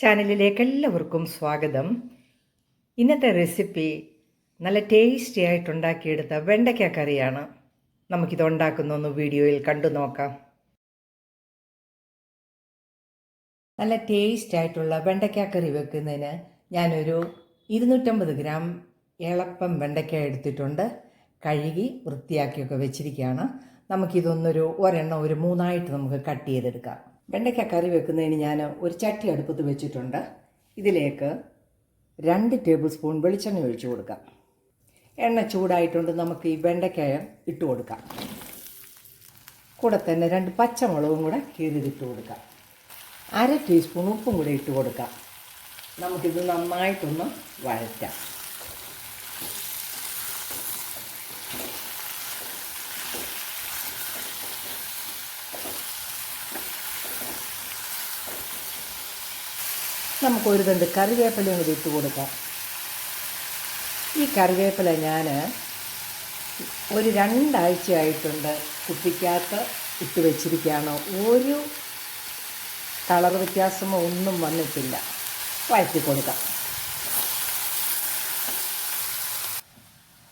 ചാനലിലേക്ക് എല്ലാവർക്കും സ്വാഗതം. ഇന്നത്തെ റെസിപ്പി നല്ല ടേസ്റ്റി ആയിട്ടുണ്ടാക്കിയെടുത്ത വെണ്ടയ്ക്ക കറിയാണ്. നമുക്കിത് ഉണ്ടാക്കുന്നൊന്ന് വീഡിയോയിൽ കണ്ടു നോക്കാം. നല്ല ടേസ്റ്റ് ആയിട്ടുള്ള വെണ്ടയ്ക്ക കറി വെക്കുന്നതിന് ഞാനൊരു 250 ഗ്രാം എളപ്പം വെണ്ടയ്ക്ക എടുത്തിട്ടുണ്ട്. കഴുകി വൃത്തിയാക്കിയൊക്കെ വെച്ചിരിക്കുകയാണ്. നമുക്കിതൊന്നൊരു ഒരെണ്ണം ഒരു 3ആയിട്ട് നമുക്ക് കട്ട് ചെയ്തെടുക്കാം. വെണ്ടയ്ക്ക കറി വെക്കുന്നതിന് ഞാൻ ഒരു ചട്ടി അടുപ്പത്ത് വെച്ചിട്ടുണ്ട്. ഇതിലേക്ക് 2 ടേബിൾ സ്പൂൺ വെളിച്ചെണ്ണ ഒഴിച്ചു കൊടുക്കാം. എണ്ണ ചൂടായിട്ടുണ്ട്. നമുക്ക് ഈ വെണ്ടയ്ക്ക ഇട്ട് കൊടുക്കാം. കൂടെ തന്നെ 2 പച്ചമുളകും കൂടെ കീറിയിട്ട് കൊടുക്കാം. 1/2 ടീസ്പൂൺ ഉപ്പും കൂടെ ഇട്ട് കൊടുക്കാം. നമുക്കിത് നന്നായിട്ടൊന്ന് വഴറ്റാം. നമുക്ക് ഒരു തണ്ട് കറിവേപ്പിലയും കൂടി ഇട്ട് കൊടുക്കാം. ഈ കറിവേപ്പില ഞാൻ ഒരു 2 ആഴ്ചയായിട്ടുണ്ട് കുപ്പിക്കകത്ത് ഇട്ട് വെച്ചിരിക്കുകയാണ്. ഒരു കളർ വ്യത്യാസമോ ഒന്നും വന്നിട്ടില്ല. വഴറ്റി കൊടുക്കാം.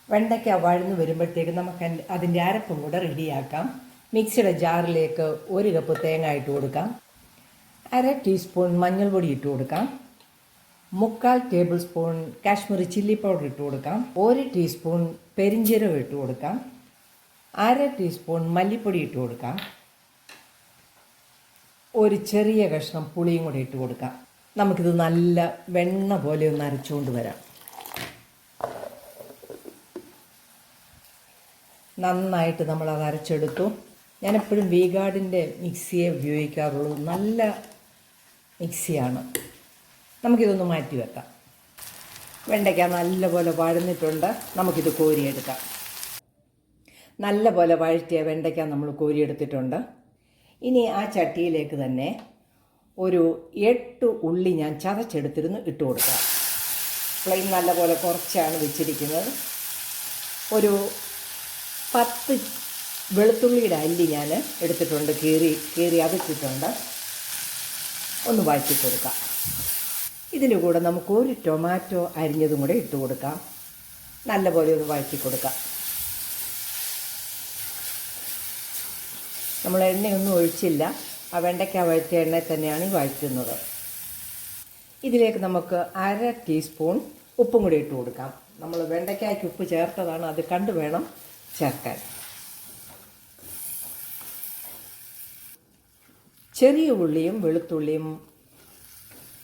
വെണ്ടയ്ക്ക വഴന്ന് വരുമ്പോഴത്തേക്ക് നമുക്ക് അതിൻ്റെ അരപ്പും കൂടെ റെഡിയാക്കാം. മിക്സിയുടെ ജാറിലേക്ക് 1 കപ്പ് തേങ്ങ ഇട്ട് കൊടുക്കാം. 1/2 ടീസ്പൂൺ മഞ്ഞൾപ്പൊടി ഇട്ട് കൊടുക്കാം. 3/4 table spoon Kashmiri chilli powder ഇട്ട് കൊടുക്കാം. 1 ടീസ്പൂൺ പെരിഞ്ജീരകം ഇട്ട് കൊടുക്കാം. 1/2 ടീസ്പൂൺ മല്ലിപ്പൊടി ഇട്ട് കൊടുക്കാം. ഒരു ചെറിയ കഷ്ണം പുളിയും കൂടി ഇട്ട് കൊടുക്കാം. നമുക്കിത് നല്ല വെണ്ണ പോലെ ഒന്ന് അരച്ചുകൊണ്ട് വരാം. നന്നായിട്ട് നമ്മളത് അരച്ചെടുത്തു. ഞാനെപ്പോഴും വീഗാർഡിൻ്റെ മിക്സിയെ ഉപയോഗിക്കാറുള്ളൂ. നല്ല മിക്സിയാണ്. നമുക്കിതൊന്ന് മാറ്റി വെക്കാം. വെണ്ടയ്ക്ക നല്ലപോലെ വഴന്നിട്ടുണ്ട്. നമുക്കിത് കോരിയെടുക്കാം. നല്ലപോലെ വഴറ്റിയ വെണ്ടയ്ക്ക നമ്മൾ കോരിയെടുത്തിട്ടുണ്ട്. ഇനി ആ ചട്ടിയിലേക്ക് തന്നെ ഒരു 8 ഉള്ളി ഞാൻ ചതച്ചെടുത്തിരുന്നു ഇട്ട് കൊടുക്കാം. ഫ്ലെയിം നല്ലപോലെ കുറച്ചാണ് വെച്ചിരിക്കുന്നത്. ഒരു 10 വെളുത്തുള്ളിയുടെ അല്ലി ഞാൻ എടുത്തിട്ടുണ്ട്. കീറി അതിട്ടിട്ടുണ്ട്. ഒന്ന് വഴറ്റി കൊടുക്കാം. ഇതിൻ്റെ കൂടെ നമുക്ക് ഒരു ടൊമാറ്റോ അരിഞ്ഞതും കൂടെ ഇട്ട് കൊടുക്കാം. നല്ലപോലെ ഒന്ന് വഴറ്റി കൊടുക്കാം. നമ്മൾ എണ്ണയൊന്നും ഒഴിച്ചില്ല. ആ വെണ്ടയ്ക്ക വഴറ്റിയ എണ്ണയിൽ തന്നെയാണ് ഈ വഴറ്റുന്നത്. ഇതിലേക്ക് നമുക്ക് 1/2 ടീസ്പൂൺ ഉപ്പും കൂടി ഇട്ട് കൊടുക്കാം. നമ്മൾ വെണ്ടയ്ക്കായ്ക്ക് ഉപ്പ് ചേർത്തതാണ്. അത് കണ്ടു വേണം ചേർക്കാൻ. ചെറിയ ഉള്ളിയും വെളുത്തുള്ളിയും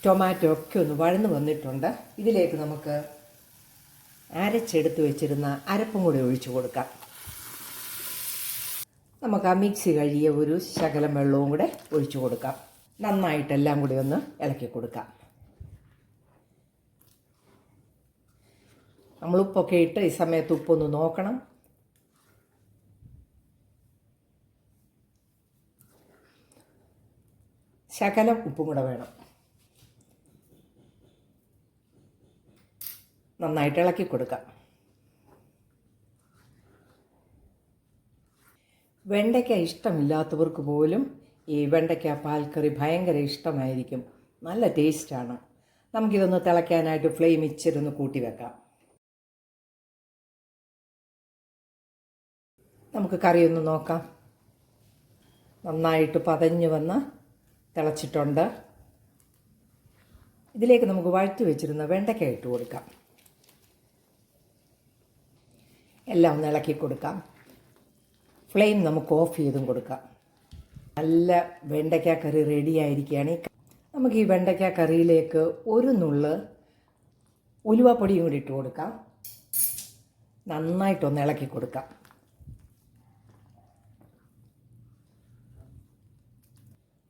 ടൊമാറ്റോ ഒക്കെ ഒന്ന് വഴന്ന് വന്നിട്ടുണ്ട്. ഇതിലേക്ക് നമുക്ക് അരച്ചെടുത്ത് വെച്ചിരുന്ന അരപ്പും കൂടി ഒഴിച്ചു കൊടുക്കാം. നമുക്ക് ആ മിക്സി കഴുകിയ ഒരു ശകലം വെള്ളവും കൂടെ ഒഴിച്ചു കൊടുക്കാം. നന്നായിട്ടെല്ലാം കൂടി ഒന്ന് ഇളക്കി കൊടുക്കാം. നമ്മൾ ഉപ്പൊക്കെ ഇട്ട് ഈ സമയത്ത് ഉപ്പൊന്ന് നോക്കണം. ശകലം ഉപ്പും കൂടെ വേണം. നന്നായിട്ട് ഇളക്കി കൊടുക്കാം. വെണ്ടയ്ക്ക ഇഷ്ടമില്ലാത്തവർക്ക് പോലും ഈ വെണ്ടയ്ക്ക പാൽക്കറി ഭയങ്കര ഇഷ്ടമായിരിക്കും. നല്ല ടേസ്റ്റാണ്. നമുക്കിതൊന്ന് തിളയ്ക്കാനായിട്ട് ഫ്ലെയിം ഇച്ചിരൊന്ന് കൂട്ടി വെക്കാം. നമുക്ക് കറിയൊന്ന് നോക്കാം. നന്നായിട്ട് പതഞ്ഞ് വന്ന് തിളച്ചിട്ടുണ്ട്. ഇതിലേക്ക് നമുക്ക് വഴറ്റി വെച്ചിരുന്ന വെണ്ടയ്ക്ക ഇട്ട് കൊടുക്കാം. എല്ലാം ഒന്ന് ഇളക്കി കൊടുക്കാം. ഫ്ലെയിം നമുക്ക് ഓഫ് ചെയ്തും കൊടുക്കാം. നല്ല വെണ്ടയ്ക്ക കറി റെഡിയായിരിക്കുകയാണ്. നമുക്ക് ഈ വെണ്ടയ്ക്ക കറിയിലേക്ക് ഒരു നുള്ള് ഉലുവപ്പൊടിയും കൂടി ഇട്ട് കൊടുക്കാം. നന്നായിട്ടൊന്ന് ഇളക്കി കൊടുക്കാം.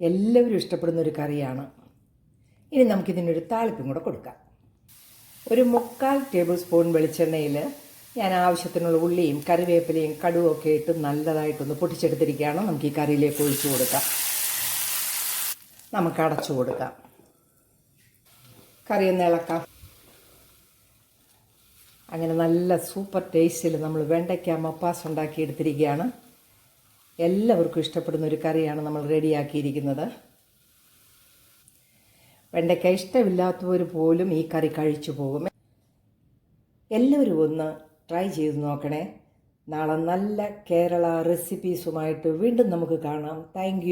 എല്ലാവരും ഇഷ്ടപ്പെടുന്ന ഒരു കറിയാണ്. ഇനി നമുക്കിതിനൊരു താളിപ്പും കൂടെ കൊടുക്കാം. ഒരു 3/4 ടേബിൾ സ്പൂൺ വെളിച്ചെണ്ണയിൽ ഞാൻ ആവശ്യത്തിനുള്ള ഉള്ളിയും കറിവേപ്പിലയും കടുവും ഒക്കെ ഇട്ട് നല്ലതായിട്ടൊന്ന് പൊട്ടിച്ചെടുത്തിരിക്കുകയാണ്. നമുക്ക് ഈ കറിയിലേക്ക് ഒഴിച്ചു കൊടുക്കാം. നമുക്ക് അടച്ചു കൊടുക്കാം. കറി ഒന്ന് ഇളക്കാം. അങ്ങനെ നല്ല സൂപ്പർ ടേസ്റ്റിൽ നമ്മൾ വെണ്ടയ്ക്ക മപ്പാസ് ഉണ്ടാക്കിയെടുത്തിരിക്കുകയാണ്. എല്ലാവർക്കും ഇഷ്ടപ്പെടുന്ന ഒരു കറിയാണ് നമ്മൾ റെഡിയാക്കിയിരിക്കുന്നത്. വെണ്ടയ്ക്ക ഇഷ്ടമില്ലാത്തവർ പോലും ഈ കറി കഴിച്ചു പോകും. എല്ലാവരും ഒന്ന് ട്രൈ ചെയ്ത് നോക്കണേ. നാളെ നല്ല കേരള റെസിപ്പീസുമായിട്ട് വീണ്ടും നമുക്ക് കാണാം. താങ്ക്